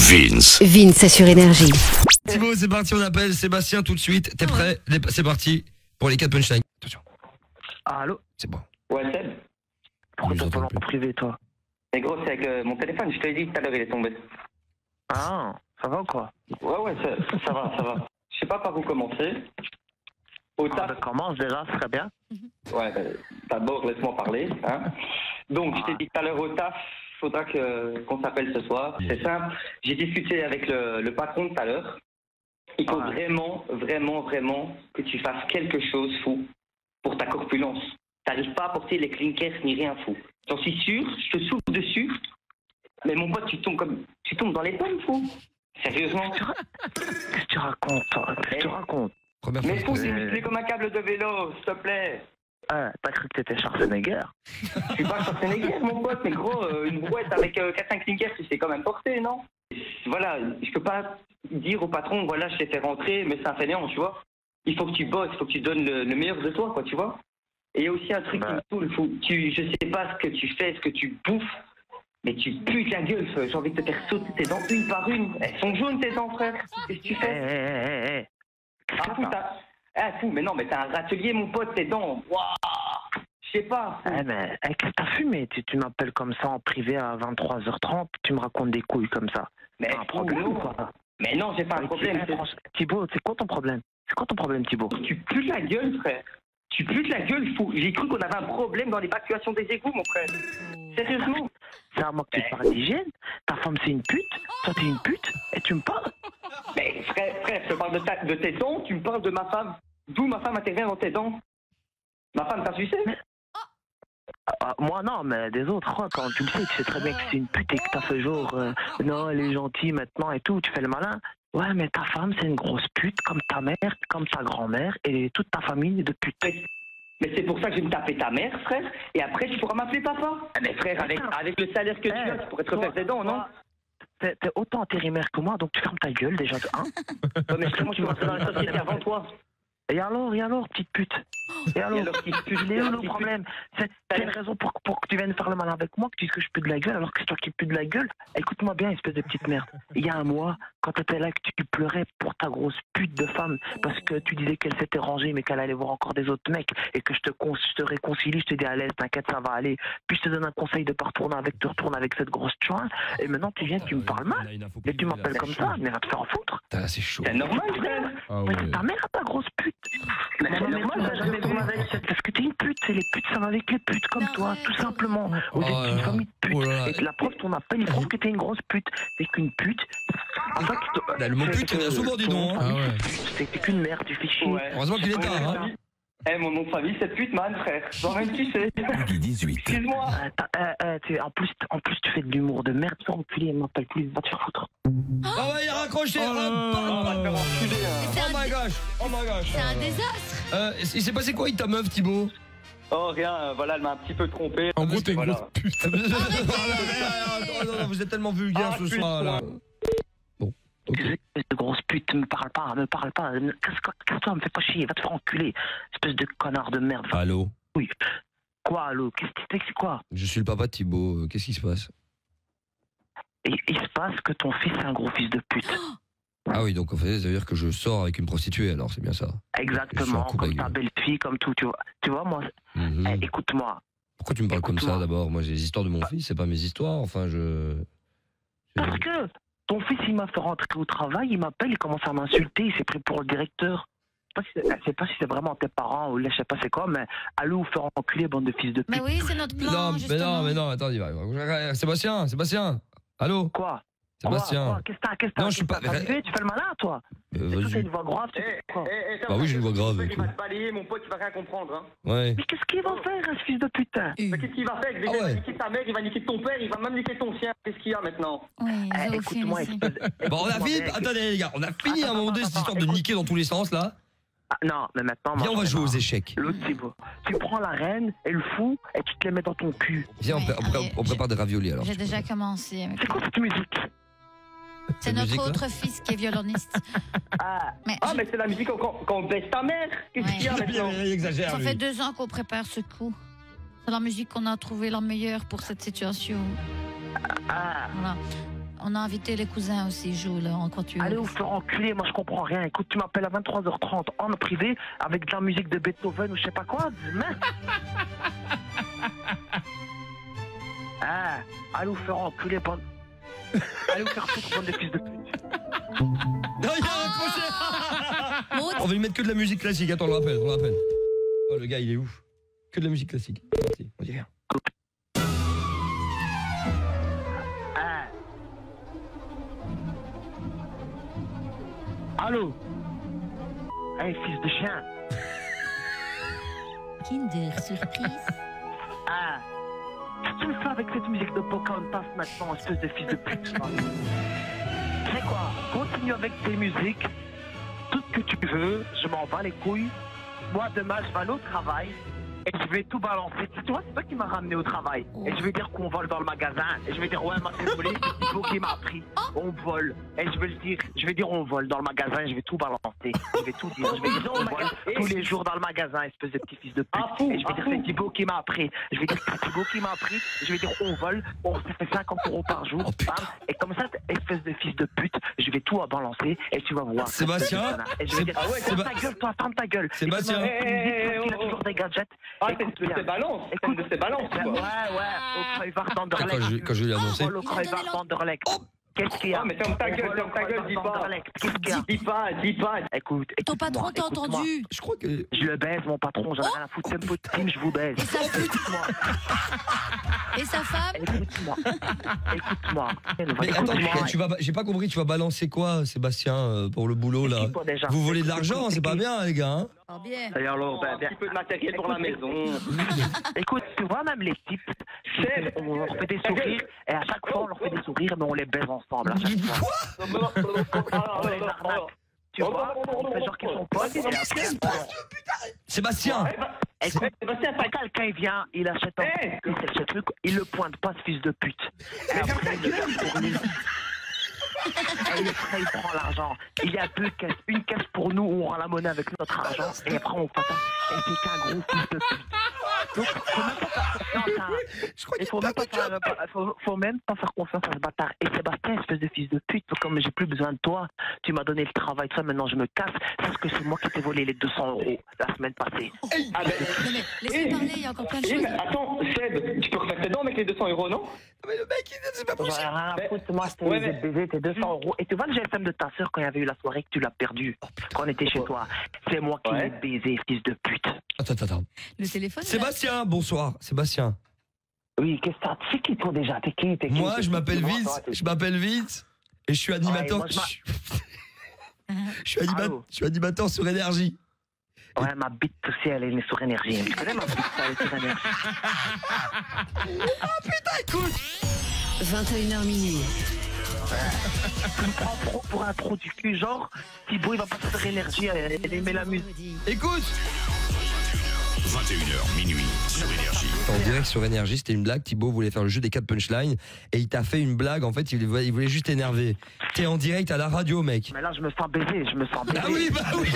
Vince. Vince sur Énergie. Thibaut, c'est parti, on appelle Sébastien tout de suite. T'es prêt? C'est parti pour les 4 punchlines. Attention. Allô? C'est bon. Ouais, Seb. Pourquoi Je t'as vous pas entends l'air plus. privé, toi? Mais gros, c'est avec mon téléphone, je te l'ai dit tout à l'heure, il est tombé. Ah, ça va ou quoi? Ouais, ça va, ça va. Je sais pas par où commencer. Au Ah, taf. ben, commence déjà, ce serait bien. Ouais, d'abord, laisse-moi parler. Hein. Donc, je t'ai dit tout à l'heure au taf, faudra qu'on s'appelle ce soir. C'est simple. J'ai discuté avec le patron tout à l'heure. Il faut vraiment que tu fasses quelque chose, fou, pour ta corpulence. T'arrives pas à porter les clinkers ni rien, fou. J'en suis sûr, je te souffle dessus. Mais mon pote, tu tombes dans les pommes, fou. Sérieusement. Qu'est-ce que tu racontes, toi? Qu'est-ce que tu racontes? Première fois. Mais fou, t'es musclé comme un câble de vélo, s'il te plaît. Ah, t'as cru que t'étais Schwarzenegger? Je suis pas Schwarzenegger, mon pote, mais gros, une brouette avec 4-5 clinkers, tu sais quand même porter, non? Voilà, je peux pas dire au patron, voilà, je t'ai fait rentrer, mais c'est un fainéant, tu vois. Il faut que tu bosses, il faut que tu donnes le meilleur de toi, quoi, tu vois. Et il y a aussi un truc qui me saoule, je sais pas ce que tu fais, ce que tu bouffes, mais tu pues de la gueule, j'ai envie de te faire sauter tes dents une par une. Elles sont jaunes, tes dents, frère. Qu'est-ce que tu fais? Ah, fou, fou, mais non, mais t'as un râtelier, mon pote, tes dents. Waouh, je sais pas. Eh mais, qu'est-ce que t'as fumé? Tu m'appelles comme ça en privé à 23h30, tu me racontes des couilles comme ça. Mais T'as un problème ou quoi? Mais non, j'ai pas un problème. Thibaut, c'est quoi ton problème? C'est quoi ton problème, Thibaut? Tu pues de la gueule, frère. Tu pues de la gueule, fou. J'ai cru qu'on avait un problème dans l'évacuation des égouts, mon frère. Sérieusement. C'est à moi que tu te parles d'hygiène? Ta femme, c'est une pute? Toi, t'es une pute? Et tu me parles? Mais frère, je te parle de tes dents, tu me parles de ma femme. D'où ma femme intervient dans tes dents? Ma femme t'a sucé? Moi, non, mais des autres, quoi. Quand tu le sais, tu sais très bien que c'est une pute et que t'as fait genre, non, elle est gentille maintenant et tout, tu fais le malin. Ouais, mais ta femme, c'est une grosse pute, comme ta mère, comme ta grand-mère, et toute ta famille de putes. Mais c'est pour ça que je vais me taper ta mère, frère, et après tu pourras m'appeler papa. Mais frère, avec le salaire que tu as, tu pourrais te refaire tes dents, non? T'es autant intérimaire que moi, donc tu fermes ta gueule déjà, hein? Mais comment tu vas rentrer dans la société avant toi? Et alors, petite pute? Et alors, petite pute, il est où le problème? C'est une raison pour que tu viennes faire le mal avec moi, que tu dises que je pue de la gueule, alors que c'est toi qui pue de la gueule? Écoute-moi bien, espèce de petite merde. Il y a un mois, quand tu étais là, que tu pleurais pour ta grosse pute de femme, parce que tu disais qu'elle s'était rangée, mais qu'elle allait voir encore des autres mecs, et que je te réconcilie, je te dis à l'aise, t'inquiète, ça va aller. Puis je te donne un conseil de pas retourner avec cette grosse chouin, et maintenant tu viens, tu me parles mal. Et tu m'appelles comme ça, mais va te faire en foutre. C'est chaud. C'est normal, frère. Mais c'est ta mère, ta grosse pute. Mais c'est normal, ça jamais vu avec. Parce que t'es une pute, c'est les putes, ça va avec les putes comme toi, tout simplement. Vous êtes une famille de putes. Et la preuve, ton appel, il prouve que t'es une grosse pute. T'es qu'une pute. En fait, Le mot pute, il y en a souvent, dis donc. T'es qu'une merde, tu fais chier. Ouais. Heureusement qu'il est tard, hein. Mon nom de famille, c'est Putman, frère. Toi-même, tu sais. Midi 18. Excuse-moi. En plus, tu fais de l'humour de merde, tu enculé, il m'appelle plus, va te faire foutre. Oh ouais, il a raccroché. Oh my gosh. C'est un désastre. Il s'est passé quoi avec ta meuf, Thibaut? Oh, rien, voilà, elle m'a un petit peu trompé. En gros, t'es une Voilà. grosse pute. Non, vous êtes tellement vulgaire ce soir là. Espèce de grosse pute, me parle pas. Casse-toi, me fais pas chier, va te faire enculer. Espèce de connard de merde. Allô? Oui. Quoi, allô? Qu'est-ce que c'est quoi? Je suis le papa de Thibaut, qu'est-ce qui se passe? Et il se passe que ton fils est un gros fils de pute. Ah oui, donc en fait, ça veut dire que je sors avec une prostituée, alors c'est bien ça. Exactement, comme ta belle-fille, comme tout, tu vois, moi, écoute-moi. Pourquoi tu me parles comme ça d'abord? Moi j'ai les histoires de mon fils, c'est pas mes histoires, enfin Parce que ton fils, il m'a fait rentrer au travail, il m'appelle, il commence à m'insulter, il s'est pris pour le directeur. Je sais pas si c'est vraiment tes parents ou je sais pas c'est quoi, mais allez vous faire enculer, bande de fils de pute. Mais oui, c'est notre plan, justement. mais non, attends, Sébastien, allô? Quoi? Sébastien. Quoi? Qu'est-ce que t'as? Non, je suis pas... Tu fais le malin, toi? T'as une voix grave, tu sais quoi? Bah oui, j'ai une voix grave. Il va te balayer, mon pote, il va rien comprendre. Hein. Ouais. Mais qu'est-ce qu'il va faire, ce fils de putain? Mais qu'est-ce qu'il va faire? Il va niquer ta mère, il va niquer ton père, il va même niquer ton chien. Qu'est-ce qu'il y a maintenant? Oui, écoute-moi, Bon, on a fini. Attendez, les gars, on a fini à un moment donné cette histoire de niquer dans tous les sens, là. Non, mais maintenant... Viens, on va jouer aux échecs. L'autre, c'est beau. Tu prends la reine et le fou et tu te les mets dans ton cul. Viens, on prépare des raviolis, alors. J'ai déjà commencé avec C'est quoi cette musique? C'est notre autre fils qui est violoniste. Mais c'est la musique quand on baisse ta mère. Qu'est-ce qu'il y a maintenant? Il exagère, Ça fait 2 ans qu'on prépare ce coup. C'est la musique qu'on a trouvé la meilleure pour cette situation. Voilà. On a invité les cousins aussi, jouent là, quand tu veux. Allez vous faire enculer, moi je comprends rien. Écoute, tu m'appelles à 23h30 en privé avec de la musique de Beethoven ou je sais pas quoi. Ah, allez vous faire enculer, bande. Allez vous faire foutre, bande de fils de pute. Non, il a raccroché. On va lui mettre que de la musique classique. Attends, on le rappelle. Oh, le gars, il est ouf. Que de la musique classique. Merci, on dit rien. Allô? Hey, fils de chien. Kinder surprise. Ah. Qu'est-ce que tu me fais avec cette musique de Pocahontas maintenant, espèce de fils de pute? Tu sais quoi? Continue avec tes musiques. Tout ce que tu veux, je m'en bats les couilles. Moi, demain, je vais aller au travail. Et je vais tout balancer. Tu vois, c'est toi qui m'as ramené au travail. Et je vais dire qu'on vole dans le magasin. Et je vais dire, ouais, moi, c'est volé, c'est Thibaut qui m'a appris. On vole. Et je vais dire, on vole dans le magasin. Et je vais tout balancer. Je vais tout dire. Je vais dire, on vole tous les jours dans le magasin, espèce de petit fils de pute. Et je vais dire, c'est Thibaut qui m'a appris. Je vais dire, c'est Thibaut qui m'a appris. Je vais dire, on vole. Ça fait 50 € par jour. Et comme ça, espèce de fils de pute, je vais tout balancer. Et tu vas voir. Sébastien. Et je vais dire, ferme ta gueule, toi, ferme ta gueule. Sébastien. Il a toujours des gadgets. Ah, c'est de ses balances. Écoute, de ses balances. Ouais, au Cruyvar d'Anderlecht. Quand je l'ai annoncé. Au Cruyvar d'Anderlecht. Qu'est-ce qu'il y a? Ah, mais ferme ta gueule, dis pas. Qu'est-ce qu'il y a? Dis pas. Écoute. Ton patron t'a entendu. Je crois que. Je le baise, mon patron, j'en ai rien à foutre. C'est votre team, je vous baise. Et sa pute. Écoute-moi. Et sa femme. Écoute-moi. Mais attends, j'ai pas compris, tu vas balancer quoi, Sébastien, pour le boulot là? Vous volez de l'argent, c'est pas bien, les gars, hein? Bien. Et alors, un petit peu de matériel pour la maison. Écoute, tu vois, même les types, on leur fait des sourires, et à chaque fois, on leur fait des sourires, mais on les baise ensemble. À chaque fois. On les arnaque. Tu vois, on fait genre qu'ils sont potes, et après, Sébastien! écoute, quand quelqu'un vient, il achète ce truc, il le pointe pas, ce fils de pute. Et après, il le fait pour lui. Et après, il prend l'argent. Il y a deux caisses. Une caisse pour nous où on rend la monnaie avec notre argent. Et après, on fait ça. Et c'est qu'un gros fils de pute. Donc, faut même pas faire confiance à... faut même pas faire confiance à ce bâtard. Et Sébastien, espèce de fils de pute, comme j'ai plus besoin de toi, tu m'as donné le travail, ça, maintenant je me casse. Parce que c'est moi qui t'ai volé les 200 € la semaine passée. Ah ben... Non mais laissez parler, il y a encore plein de choses. Mais attends, Seb, tu peux refaire tes dents avec les 200 € non? Mais le mec, c'est pas possible. J'en ai rien à foutre, moi, c'était baiser tes 200 €. Et tu vois le GSM de ta soeur quand il y avait eu la soirée que tu l'as perdu, quand on était chez toi. C'est moi qui l'ai baisé, fils de pute. Attends. Le téléphone. Sébastien, bonsoir, Sébastien. Oui, qu'est-ce que t'as? Tu sais qui toi déjà? T'es qui? Moi, je m'appelle Vince. Et je suis animateur. Je suis animateur sur Énergie. Ouais, ma bite aussi, elle est sur Énergie. Tu connais ma bite, elle est sur Énergie. Oh putain, écoute. 21h minuit. Tu me prends trop pour un trou du cul, genre, Thibaut, il va pas faire Énergie, elle aimait la musique. Écoute. 21h minuit sur Énergie. En direct sur Énergie, c'était une blague. Thibaut voulait faire le jeu des 4 punchlines et il t'a fait une blague. En fait, il voulait juste t'énerver. T'es en direct à la radio, mec. Mais là, je me sens baisé, Ah oui, bah oui.